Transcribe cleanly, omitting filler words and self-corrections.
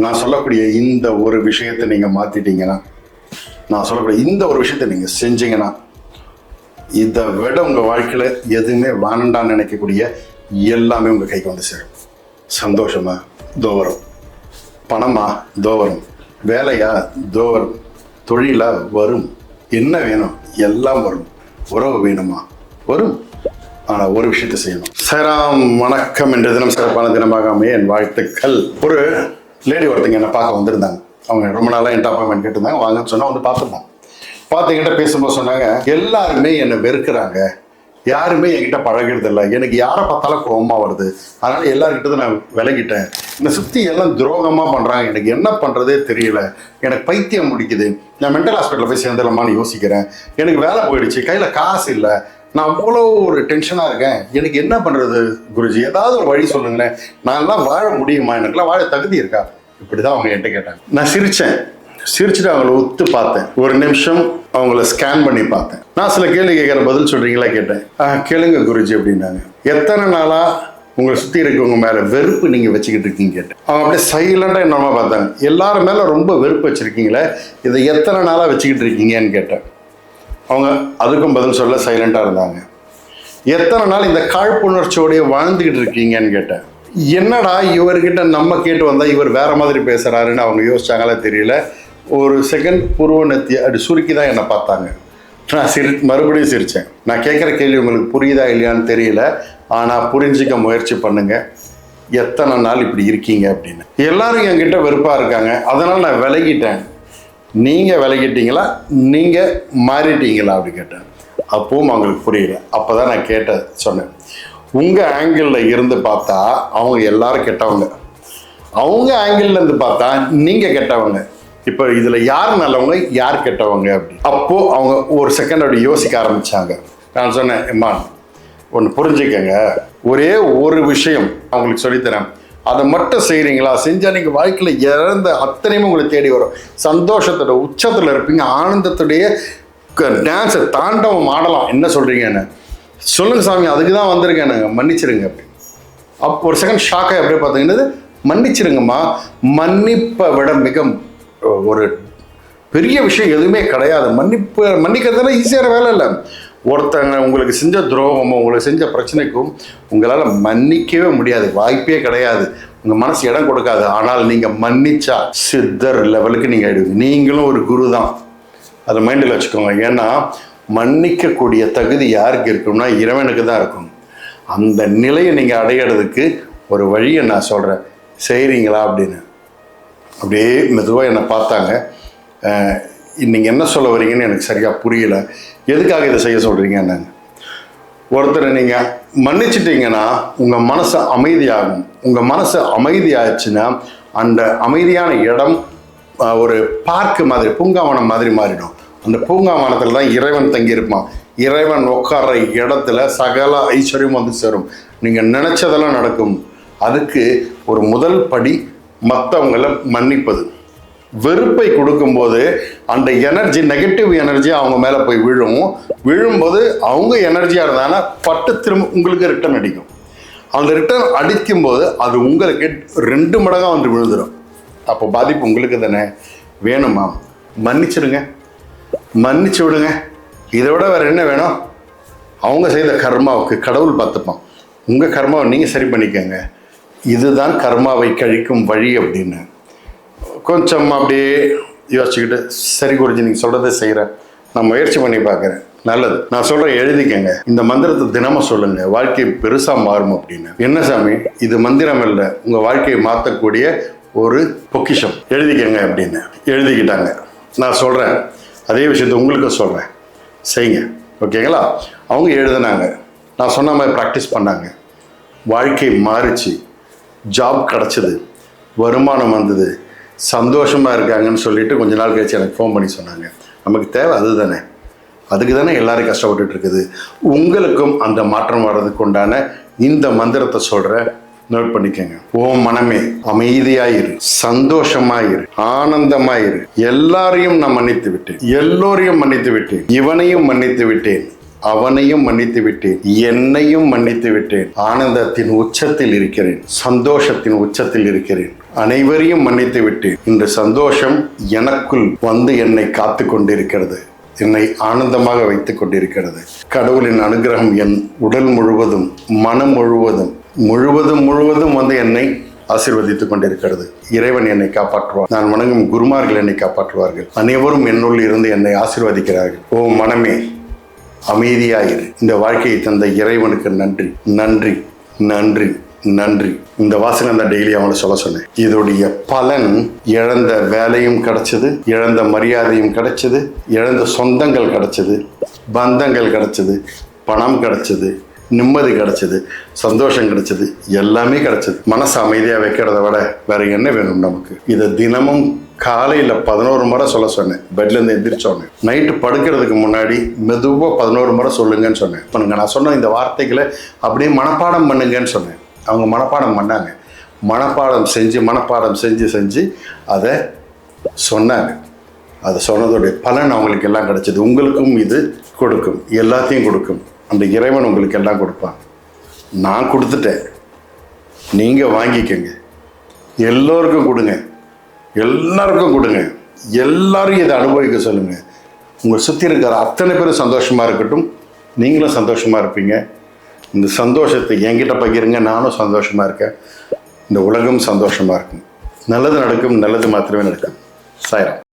நான் சொல்லக்கூடிய இந்த ஒரு விஷயத்தை நீங்கள் மாற்றிட்டீங்கன்னா, நான் சொல்லக்கூடிய இந்த ஒரு விஷயத்தை நீங்கள் செஞ்சீங்கன்னா, இதை விட உங்கள் வாழ்க்கையில் எதுவுமே வேண்டான்னு நினைக்கக்கூடிய எல்லாமே உங்கள் கைக்கு வந்து சேரும். சந்தோஷமா தோ வரும், பணமா தோ வரும், வேலையா தோ வரும், தொழிலா வரும், என்ன வேணும் எல்லாம் வரும். உறவு வேணுமா வரும். ஆனால் ஒரு விஷயத்தை செய்யணும். சராம் வணக்கம். என்ற தினம் சிறப்பான தினமாக அமைய என் வாழ்த்துக்கள். ஒரு லேடி ஒருத்தங்க என்னை பார்க்க வந்திருந்தாங்க. அவங்க ரொம்ப நாளாக என்கிட்ட அப்பாயின்மெண்ட் கேட்டிருந்தாங்க. வாங்கன்னு சொன்னால் வந்து பார்த்துருந்தோம். பார்த்து என்கிட்ட பேசும்போது சொன்னாங்க, எல்லாருமே என்னை வெறுக்கிறாங்க, யாருமே என்கிட்ட பழகிறது இல்லை, எனக்கு யாரை பார்த்தாலும் கோபமாக வருது, அதனால் எல்லாருக்கிட்ட நான் விலகிட்டேன், என்னை சுற்றி எல்லாம் துரோகமாக பண்ணுறாங்க, எனக்கு என்ன பண்ணுறதே தெரியல, எனக்கு பைத்தியம் முடிக்குது, நான் மென்டல் ஹாஸ்பிட்டலில் போய் சேர்ந்துடலாமான்னு யோசிக்கிறேன், எனக்கு வேலை போயிடுச்சு, கையில் காசு இல்லை, நான் அவ்வளோ ஒரு டென்ஷனாக இருக்கேன், எனக்கு என்ன பண்ணுறது குருஜி, ஏதாவது ஒரு வழி சொல்லுங்களேன், நான்லாம் வாழ முடியுமா, எனக்குலாம் வாழ தகுதி இருக்கா? இப்படி தான் அவங்க என்கிட்ட கேட்டாங்க. நான் சிரிச்சுட்டு அவங்கள ஒத்து பார்த்தேன். ஒரு நிமிஷம் அவங்கள ஸ்கேன் பண்ணி பார்த்தேன். நான் சில கேள்வி கேட்குற பதில் சொல்கிறீங்களா கேட்டேன். கேளுங்க குருஜி அப்படின்னாங்க. எத்தனை நாளாக உங்களை சுற்றி இருக்கவங்க மேலே வெறுப்பு நீங்கள் வச்சுக்கிட்டு இருக்கீங்க கேட்டேன். அவங்க அப்படியே சைலண்டாக என்னமா பார்த்தாங்க. எல்லாரும் மேலே ரொம்ப வெறுப்பு வச்சுருக்கீங்களே, இதை எத்தனை நாளாக வச்சுக்கிட்டு இருக்கீங்கன்னு கேட்டேன். அவங்க அதுக்கும் பதில் சொல்ல சைலண்டாக இருந்தாங்க. எத்தனை நாள் இந்த காழ்ப்புணர்ச்சியோடைய வாழ்ந்துக்கிட்டு இருக்கீங்கன்னு கேட்டேன். என்னடா இவர்கிட்ட நம்ம கேட்டு வந்தால் இவர் வேற மாதிரி பேசுகிறாருன்னு அவங்க யோசிச்சாங்களே தெரியல. ஒரு செகண்ட் பூர்வ நெத்தி அப்படி சுருக்கி தான் என்னை பார்த்தாங்க. நான் மறுபடியும் சிரித்தேன். நான் கேட்குற கேள்வி உங்களுக்கு புரியுதா இல்லையான்னு தெரியல, ஆனால் புரிஞ்சிக்க முயற்சி பண்ணுங்க. எத்தனை நாள் இப்படி இருக்கீங்க அப்படின்னு. எல்லாரும் என்கிட்ட வெறுப்பாக இருக்காங்க, அதனால் நான் விலகிட்டேன். நீங்கள் விலகிட்டீங்களா, நீங்கள் மாறிட்டீங்களா அப்படி கேட்டேன். அப்பவும் அவங்களுக்கு புரியல. அப்போ தான் நான் சொன்னேன், உங்கள் ஆங்கிளில் இருந்து பார்த்தா அவங்க எல்லாரும் கெட்டவங்க, அவங்க ஆங்கிளில் இருந்து பார்த்தா நீங்கள் கெட்டவங்க. இப்போ இதில் யார் நல்லவங்க யார் கெட்டவங்க அப்படி. அப்போது அவங்க ஒரு செகண்ட் அப்படி யோசிக்க ஆரம்பித்தாங்க. நான் சொன்னேன், எம்மா ஒன்று புரிஞ்சுக்கங்க, ஒரே ஒரு விஷயம் அவங்களுக்கு சொல்லித்தரேன், அதை மட்டும் செய்கிறீங்களா, செஞ்சால் நீங்கள் வாழ்க்கையில் இறந்த அத்தனையுமே உங்களுக்கு தேடி வரும். சந்தோஷத்தோட உச்சத்தில் இருப்பீங்க, ஆனந்தத்துடைய டான்ஸை தாண்டவம் ஆடலாம். என்ன சொல்கிறீங்கன்னு சொல்லுங்க சாமி, அதுக்கு தான் வந்திருக்கேன், நாங்கள் மன்னிச்சிருங்க அப்படி. அப்போ ஒரு செகண்ட் ஷாக்காக எப்படி பார்த்தீங்கன்னா, மன்னிச்சிருங்கம்மா, மன்னிப்பை விட மிக ஒரு பெரிய விஷயம் எதுவுமே கிடையாது. மன்னிக்கிறதுல ஈஸியான வேலை இல்லை. ஒருத்தங்க உங்களுக்கு செஞ்ச துரோகமோ உங்களுக்கு செஞ்ச பிரச்சனைக்கும் உங்களால் மன்னிக்கவே முடியாது, வாய்ப்பே கிடையாது, உங்கள் மனசு இடம் கொடுக்காது. ஆனால் நீங்கள் மன்னிச்சா சித்தர் லெவலுக்கு நீங்கள் ஆயிடுவீங்க. நீங்களும் ஒரு குரு தான், அதை மைண்டில் வச்சுக்கோங்க. ஏன்னா மன்னிக்கக்கூடிய தகுதி யாருக்கு இருக்கும்னா இறைவனுக்கு தான் இருக்கும். அந்த நிலையை நீங்கள் அடையிறதுக்கு ஒரு வழியை நான் சொல்கிறேன், செய்கிறீங்களா அப்படின்னு. அப்படியே மெதுவாக என்னை பார்த்தாங்க. நீங்கள் என்ன சொல்ல வரீங்கன்னு எனக்கு சரியாக புரியல, எதுக்காக இதை செய்ய சொல்கிறீங்க என்னங்க. ஒருத்தரை நீங்கள் மன்னிச்சிட்டிங்கன்னா உங்கள் மனசு அமைதியாகும். உங்கள் மனசு அமைதியாச்சுன்னா அந்த அமைதியான இடம் ஒரு பார்க்கு மாதிரி, பூங்காவனம் மாதிரி மாறிடும். அந்த பூங்காவனத்தில் தான் இறைவன் தங்கியிருப்பான். இறைவன் உட்கார்ற இடத்துல சகல ஐஸ்வர்யம் வந்து சேரும். நீங்கள் நினச்சதெல்லாம் நடக்கும். அதுக்கு ஒரு முதல் படி மற்றவங்களை மன்னிப்பது. வெறுப்பை கொடுக்கும்போது அந்த எனர்ஜி, நெகட்டிவ் எனர்ஜி அவங்க மேலே போய் விழும்போது அவங்க எனர்ஜியாக இருந்தாங்கன்னா பட்டு திரும்ப உங்களுக்கு ரிட்டர்ன் அடிக்கும். அந்த ரிட்டர்ன் அடிக்கும்போது அது உங்களுக்கு 2 மடங்காக வந்து விழுந்துடும். அப்போ பாதிப்பு உங்களுக்கு தானே. வேணுமா, மன்னிச்சிடுங்க, மன்னிச்சு விடுங்க. இதை விட வேறு என்ன வேணும்? அவங்க செய்த கர்மாவுக்கு கடவுள் பார்த்துப்பான். உங்கள் கர்மாவை நீங்கள் சரி பண்ணிக்கோங்க. இதுதான் கர்மாவை கழிக்கும் வழி அப்படின்னு கொஞ்சம் அப்படியே யோசிச்சுக்கிட்டு, சரி குருஜி நீங்கள் சொல்கிறத செய்கிறேன், நான் முயற்சி பண்ணி பார்க்குறேன், நல்லது, நான் சொல்கிறேன், எழுதிக்கங்க, இந்த மந்திரத்தை தினமும் சொல்லுங்கள், வாழ்க்கை பெருசாக மாறும் அப்படின்னு. என்ன சாமி இது மந்திரம் இல்லை, உங்கள் வாழ்க்கையை மாற்றக்கூடிய ஒரு பொக்கிஷம், எழுதிக்கங்க அப்படின்னு. எழுதிக்கிட்டாங்க. நான் சொல்கிறேன் அதே விஷயத்த உங்களுக்கு சொல்கிறேன், செய்யுங்க, ஓகேங்களா? அவங்க எழுதுனாங்க, நான் சொன்ன மாதிரி ப்ராக்டிஸ் பண்ணாங்க, வாழ்க்கை மாறிச்சு, ஜாப் கிடச்சிது, வருமானம் வந்தது, சந்தோஷமாக இருக்காங்கன்னு சொல்லிட்டு கொஞ்ச நாள் கழிச்சு எனக்கு ஃபோன் பண்ணி சொன்னாங்க. நமக்கு தேவை அது தானே, அதுக்கு தானே எல்லாரும் கஷ்டப்பட்டுட்டு இருக்குது. உங்களுக்கும் அந்த மாற்றம் வர்றதுக்கு உண்டான இந்த மந்திரத்தை சொல்கிறேன், நோட் பண்ணிக்கங்க. ஓ மனமே அமைதியாயிரு, சந்தோஷமாயிரு, ஆனந்தமாயிரு. எல்லாரையும் நான் மன்னித்து விட்டேன், எல்லோரையும் மன்னித்து விட்டேன், இவனையும் மன்னித்து விட்டேன், அவனையும் மன்னித்து விட்டேன், என்னையும் மன்னித்து விட்டேன். ஆனந்தத்தின் உச்சத்தில் இருக்கிறேன், சந்தோஷத்தின் உச்சத்தில் இருக்கிறேன். அனைவரையும் மன்னித்து விட்டேன். இன்று சந்தோஷம் எனக்குள் வந்து என்னை காத்து கொண்டிருக்கிறது, என்னை ஆனந்தமாக வைத்துக் கொண்டிருக்கிறது. கடவுளின் அனுகிரகம் என் உடல் முழுவதும், மனம் முழுவதும் முழுவதும் வந்து என்னை ஆசீர்வதித்துக் கொண்டிருக்கிறது. இறைவன் என்னை காப்பாற்றுவார். நான் வணங்கும் குருமார்கள் என்னை காப்பாற்றுவார்கள். அனைவரும் என்னுள் இருந்து என்னை ஆசீர்வதிக்கிறார்கள். ஓ மனமே, அமைதியாயிரு. இந்த வாழ்க்கையை தந்த இறைவனுக்கு நன்றி, நன்றி, நன்றி, நன்றி. இந்த வாசகம் தான் டெய்லி அவங்களை சொல்ல சொன்னேன். இதோடைய பலன் இழந்த வேலையும் கிடைச்சது, இழந்த மரியாதையும் கிடைச்சது, இழந்த சொந்தங்கள் கிடைச்சது, பந்தங்கள் கிடைச்சது, பணம் கிடைச்சது, நிம்மதி கிடைச்சது, சந்தோஷம் கிடைச்சது, எல்லாமே கிடைச்சது. மனசு அமைதியாக வைக்கிறத விட வேற என்ன வேணும் நமக்கு? இதை தினமும் காலையில் 11 முறை சொல்ல சொன்னேன். பெட்லேருந்து எந்திரிச்சோன்னே நைட்டு படுக்கிறதுக்கு முன்னாடி மெதுவாக 11 முறை சொல்லுங்கன்னு சொன்னேன். பண்ணுங்க, நான் சொன்ன இந்த வார்த்தைகளை அப்படியே மனப்பாடம் பண்ணுங்கன்னு சொன்னேன். அவங்க மனப்பாடம் பண்ணாங்க. மனப்பாடம் செஞ்சு அதை சொன்னாங்க. அதை சொன்னதோடைய பலன் அவங்களுக்கு எல்லாம் கிடைச்சது. உங்களுக்கும் இது கொடுக்கும், எல்லாத்தையும் கொடுக்கும். அந்த இறைவன் உங்களுக்கு எல்லாம் கொடுப்பான். நான் கொடுத்துட்டேன், நீங்கள் வாங்கிக்கங்க. எல்லோருக்கும் கொடுங்க, எல்லாருக்கும் கொடுங்க. எல்லாரும் இதை அனுபவிக்க சொல்லுங்கள். உங்களை சுற்றி இருக்கிற அத்தனை பேரும் சந்தோஷமாக இருக்கட்டும், நீங்களும் சந்தோஷமாக இருப்பீங்க. இந்த சந்தோஷத்தை என்கிட்ட பகிருங்க, நானும் சந்தோஷமாக இருக்கேன். இந்த உலகம் சந்தோஷமாக இருக்கும். நல்லது நடக்கும், நல்லது மாத்திரமே நடக்கும். சாய்ராம்.